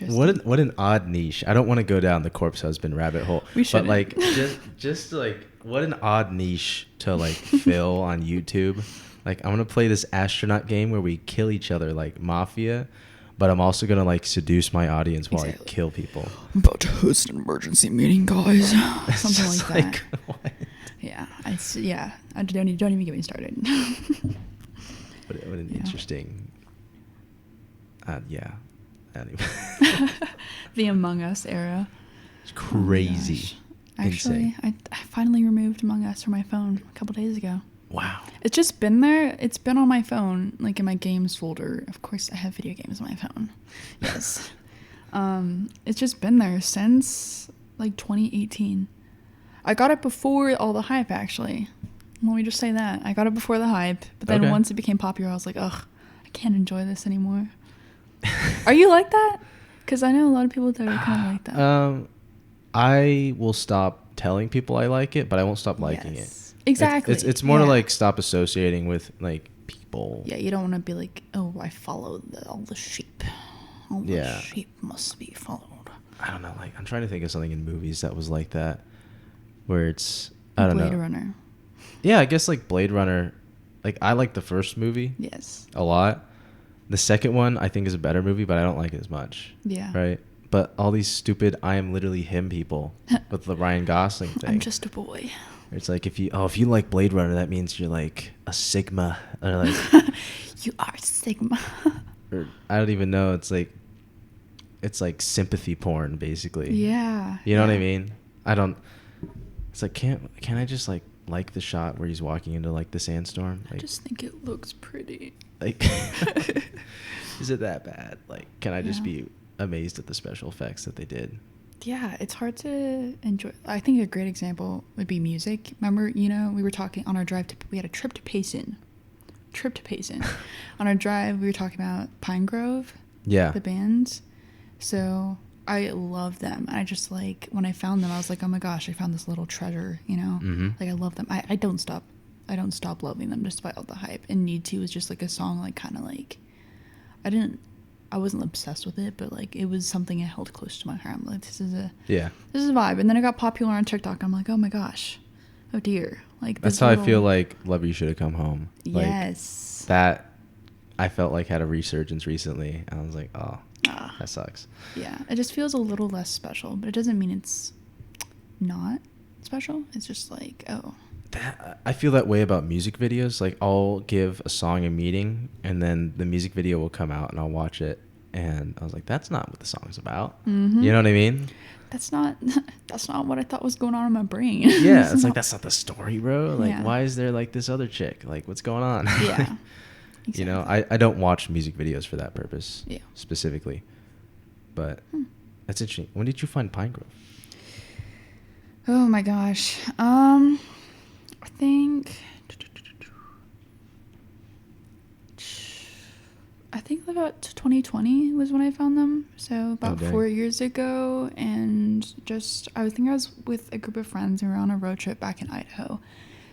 What an odd niche. I don't want to go down the corpse husband rabbit hole. We should. But like just like what an odd niche to like fill on YouTube. Like I'm gonna play this astronaut game where we kill each other like Mafia, but I'm also gonna like seduce my audience while I kill people. I'm about to host an emergency meeting, guys. Something like that. What? Yeah, I don't even get me started. What an interesting. Yeah. Anyway. The Among Us era. It's crazy. Oh actually, I finally removed Among Us from my phone a couple days ago. Wow. It's just been there. It's been on my phone, like in my games folder. Of course, I have video games on my phone. Yes. It's just been there since like 2018. I got it before all the hype, actually. Let me just say that. I got it before the hype, but then once it became popular, I was like, ugh, I can't enjoy this anymore. Are you like that? Because I know a lot of people that are kind of like that. I will stop telling people I like it, but I won't stop liking it. Exactly. It's more to like stop associating with like people. Yeah, you don't want to be like, oh, I follow all the sheep. All the sheep must be followed. I don't know. Like I'm trying to think of something in movies that was like that, where it's I don't know. Blade Runner. Yeah, I guess like Blade Runner. Like I like the first movie. Yes. A lot. The second one I think is a better movie, but I don't like it as much. Yeah. Right. But all these stupid "I am literally him" people with the Ryan Gosling thing. I'm just a boy. It's like if you like Blade Runner, that means you're like a Sigma, or like you are Sigma. Or I don't even know. It's like sympathy porn, basically. Yeah. You know what I mean? I don't. It's like can I just like the shot where he's walking into like the sandstorm? Like, I just think it looks pretty. Like, is it that bad? Like, can I just be amazed at the special effects that they did? Yeah, it's hard to enjoy. I think a great example would be music. Remember, we were talking on our drive we had a trip to Payson. On our drive, we were talking about Pine Grove. Yeah. The bands. So I love them. I just when I found them, I was like, oh my gosh, I found this little treasure, Mm-hmm. Like I love them. I don't stop loving them despite all the hype. And Need To was just like a song I wasn't obsessed with it, but it was something I held close to my heart. I'm like, this is a vibe. And then it got popular on TikTok. I'm like, oh my gosh, oh dear. That's how I feel like Love You Should Have Come Home. Yes. That I felt like had a resurgence recently. And I was like, oh, that sucks. Yeah, it just feels a little less special, but it doesn't mean it's not special. It's just I feel that way about music videos. Like I'll give a song a meeting, and then the music video will come out, and I'll watch it, and I was like, "That's not what the song's about." Mm-hmm. You know what I mean? That's not what I thought was going on in my brain. Yeah, it's that's not the story, bro. Why is there this other chick? What's going on? Yeah, exactly. I don't watch music videos for that purpose. Yeah, specifically. But that's interesting. When did you find Pine Grove? Oh my gosh. I think about 2020 was when I found them. So about 4 years ago. And I was with a group of friends, and we were on a road trip back in Idaho.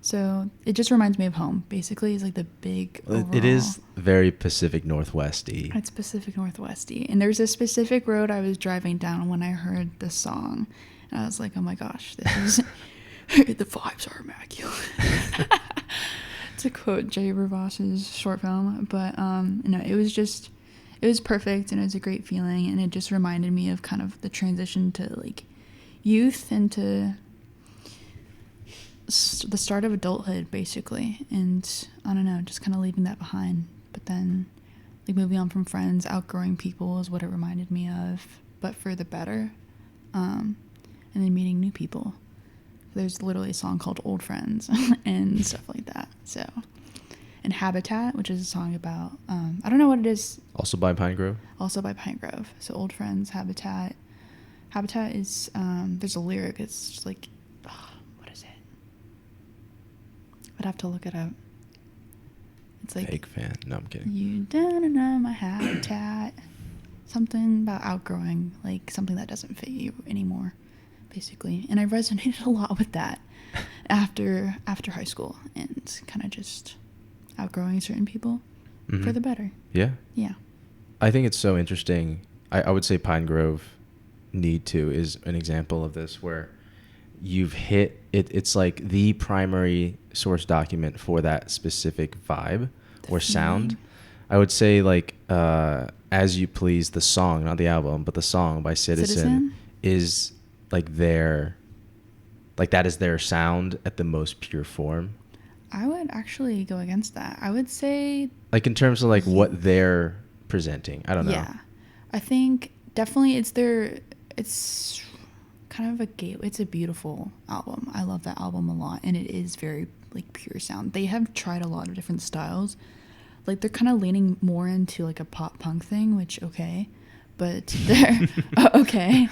So it just reminds me of home, basically. It's the big overall. It is very Pacific Northwest-y. It's Pacific Northwest-y. And there's a specific road I was driving down when I heard the song. And I was like, oh my gosh, this is... the vibes are immaculate. To quote Jay Rivas's short film. But it was perfect, and it was a great feeling, and it just reminded me of kind of the transition to youth and to the start of adulthood, basically. And I don't know, just kind of leaving that behind. But then moving on from friends, outgrowing people is what it reminded me of, but for the better. And then meeting new people. There's literally a song called Old Friends and stuff like that. So, and Habitat, which is a song about, I don't know what it is. Also by Pine Grove? Also by Pine Grove. So Old Friends, Habitat. Habitat is, there's a lyric. It's just what is it? I'd have to look it up. It's Fake fan. No, I'm kidding. You don't know my habitat. Something about outgrowing, something that doesn't fit you anymore. Basically, and I resonated a lot with that after high school, and kind of just outgrowing certain people for the better. Yeah. Yeah. I think it's so interesting I would say Pine Grove Need To is an example of this, where you've hit it. It's like the primary source document for that specific vibe or sound. I would say like As You Please, the song, not the album, but the song by Citizen is like that is their sound at the most pure form. I would actually go against that. I would say, like, in terms of like what they're presenting. I don't know. Yeah, I think definitely it's kind of it's a beautiful album. I love that album a lot, and it is very like pure sound. They have tried a lot of different styles. Like, they're kind of leaning more into like a pop punk thing, which but they're okay.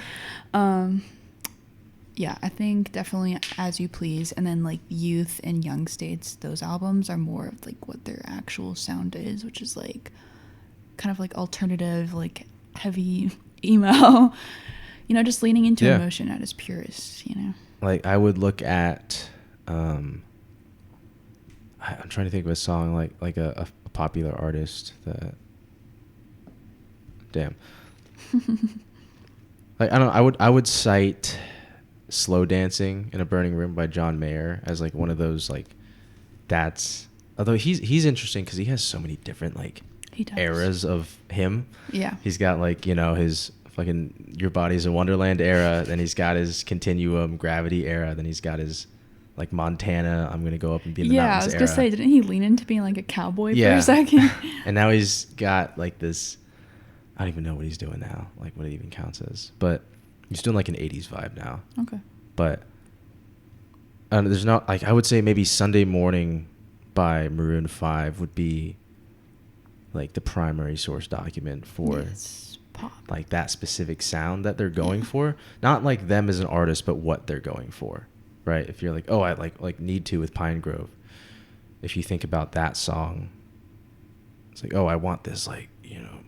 Yeah, I think definitely As You Please, and then like Youth and Young States, those albums are more of like what their actual sound is, which is like kind of like alternative, like heavy emo, just leaning into emotion at its purest, Like, I would look at, I'm trying to think of a song, like a popular artist that, damn. Like, I would cite Slow Dancing in a Burning Room by John Mayer as like one of those, like, although he's interesting because he has so many different like eras of him. Yeah. He's got like, his fucking Your Body's a Wonderland era, then he's got his Continuum Gravity era, then he's got his like Montana, I'm gonna go up and be in the mountains era. I was gonna say, didn't he lean into being like a cowboy for a second? And now he's got like this, I don't even know what he's doing now, like what it even counts as, but he's doing like an 80s vibe now. Okay. But there's not, like, I would say maybe Sunday Morning by Maroon 5 would be like the primary source document for pop, like that specific sound that they're going for. Not like them as an artist, but what they're going for, right? If you're like, oh, I like Need To with Pine Grove. If you think about that song, it's like, oh, I want this like,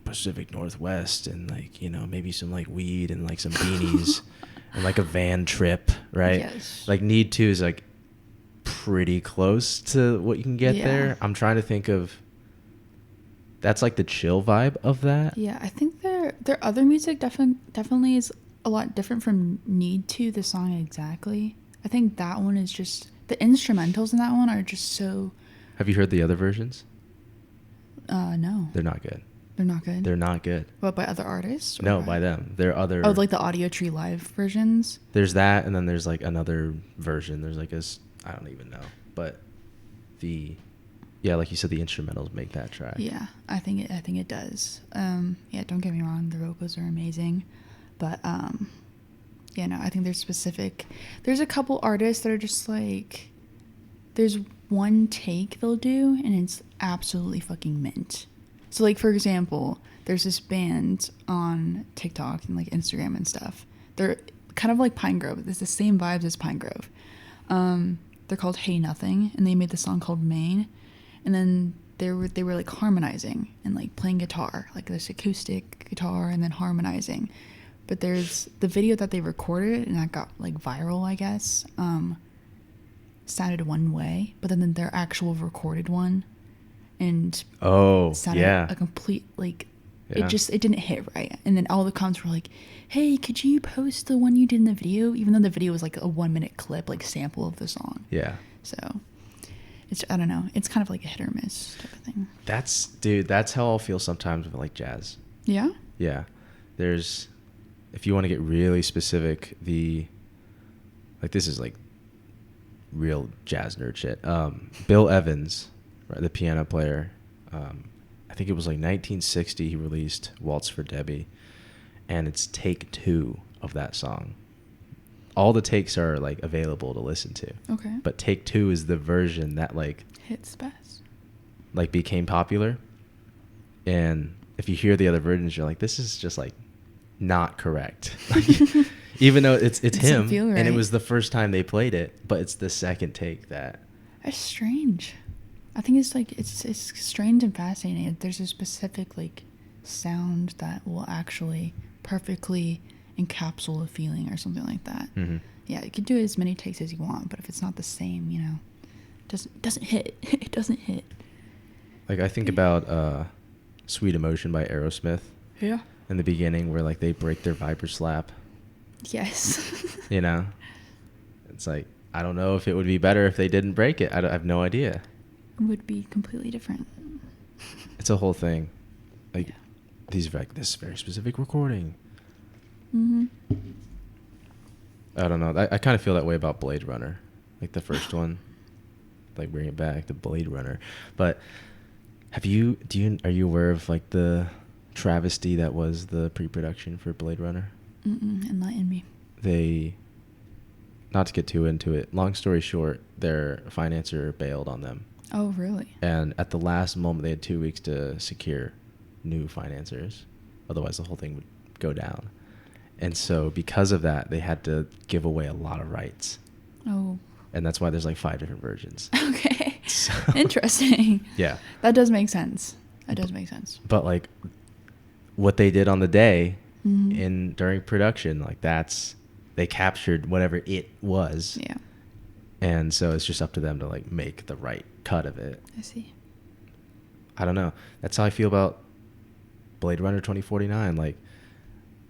Pacific Northwest and like, maybe some like weed and like some beanies and like a van trip, right? Yes. Like Need To is like pretty close to what you can get there. I'm trying to think of, that's like the chill vibe of that. Yeah, I think their other music definitely is a lot different from Need To, the song exactly. I think that one is just, the instrumentals in that one are just so... Have you heard the other versions? No. They're not good. They're not good? They're not good. What, by other artists? No, by them. They're other... Oh, like the Audio Tree Live versions? There's that, and then there's like another version. There's like I don't even know. But like you said, the instrumentals make that track. Yeah, I think it does. Yeah, don't get me wrong, the vocals are amazing. But, I think there's a couple artists that are just like, there's one take they'll do, and it's absolutely fucking mint. So, like, for example, there's this band on TikTok and, like, Instagram and stuff. They're kind of like Pine Grove. There's the same vibes as Pine Grove. They're called Hey Nothing, and they made the song called Maine. And then they were, like, harmonizing and, like, playing guitar. Like, this acoustic guitar and then harmonizing. But there's the video that they recorded, and that got, like, viral, I guess, sounded one way. But then their actual recorded one, and sounded a complete, like, it didn't hit right. And then all the comments were like, hey, could you post the one you did in the video, even though the video was like a 1-minute clip, like sample of the song. So it's, I don't know, it's kind of like a hit or miss type of thing. That's how I'll feel sometimes with like jazz. Yeah, there's, if you want to get really specific, this is like real jazz nerd shit. Bill Evans, right, the piano player, I think it was like 1960 he released Waltz for Debbie, and it's take 2 of that song. All the takes are like available to listen to. Okay. But take 2 is the version that like hits best, like became popular. And if you hear the other versions, you're like, this is just like not correct. Even though it's him, right? And it was the first time they played it, but it's the second take that. That's strange. I think it's like it's strange and fascinating. There's a specific like sound that will actually perfectly encapsulate a feeling or something like that. Mm-hmm. Yeah, you can do as many takes as you want, but if it's not the same, it doesn't hit. It doesn't hit. Like I think about Sweet Emotion by Aerosmith. Yeah. in the beginning where like they break their Viper slap. Yes. You know, it's like I don't know if it would be better if they didn't break it. I have no idea. It would be completely different. It's a whole thing. Like Yeah. these like this very specific recording. Mm-hmm. I don't know. I kind of feel that way about Blade Runner, like the first one. Like bring it back to Blade Runner. But are you aware of like the travesty that was the pre-production for Blade Runner? Enlighten me. They, not to get too into it, long story short, their financer bailed on them. Oh, really? And at the last moment, they had 2 weeks to secure new financiers. Otherwise, the whole thing would go down. And so because of that, they had to give away a lot of rights. Oh. And that's why there's like 5 different versions. Okay. So, Interesting. yeah. That does make sense. That does make sense. But like what they did on the day Mm-hmm. during production, like they captured whatever it was. Yeah. And so it's just up to them to like make the right cut of it. I see. I don't know. That's how I feel about Blade Runner 2049. Like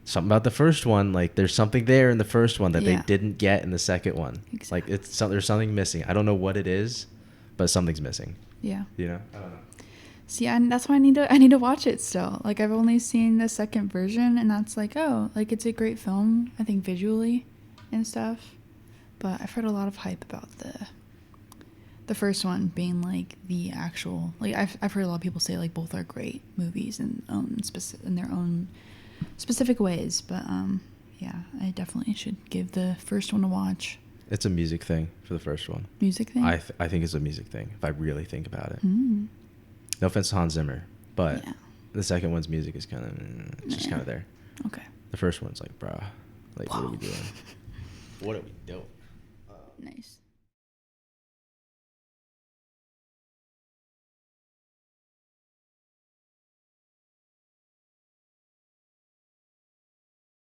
something about the first one, like there's something there in the first one that they Yeah. didn't get in the second one. Exactly. Like there's something missing. I don't know what it is, but something's missing. Yeah. You know? I don't know. See, and that's why I need to watch it still. Like I've only seen the second version, and that's like, oh, like it's a great film. I think visually and stuff. But I've heard a lot of hype about the first one being like the actual. Like I've heard a lot of people say like both are great movies in their own specific ways. But yeah, I definitely should give the first one a watch. It's a music thing for the first one. Music thing. I think it's a music thing if I really think about it. Mm. No offense to Hans Zimmer, but Yeah. the second one's music is kind of it's just Yeah. kind of there. Okay. The first one's like, bruh, like what are we Whoa. doing? What are we doing? Nice.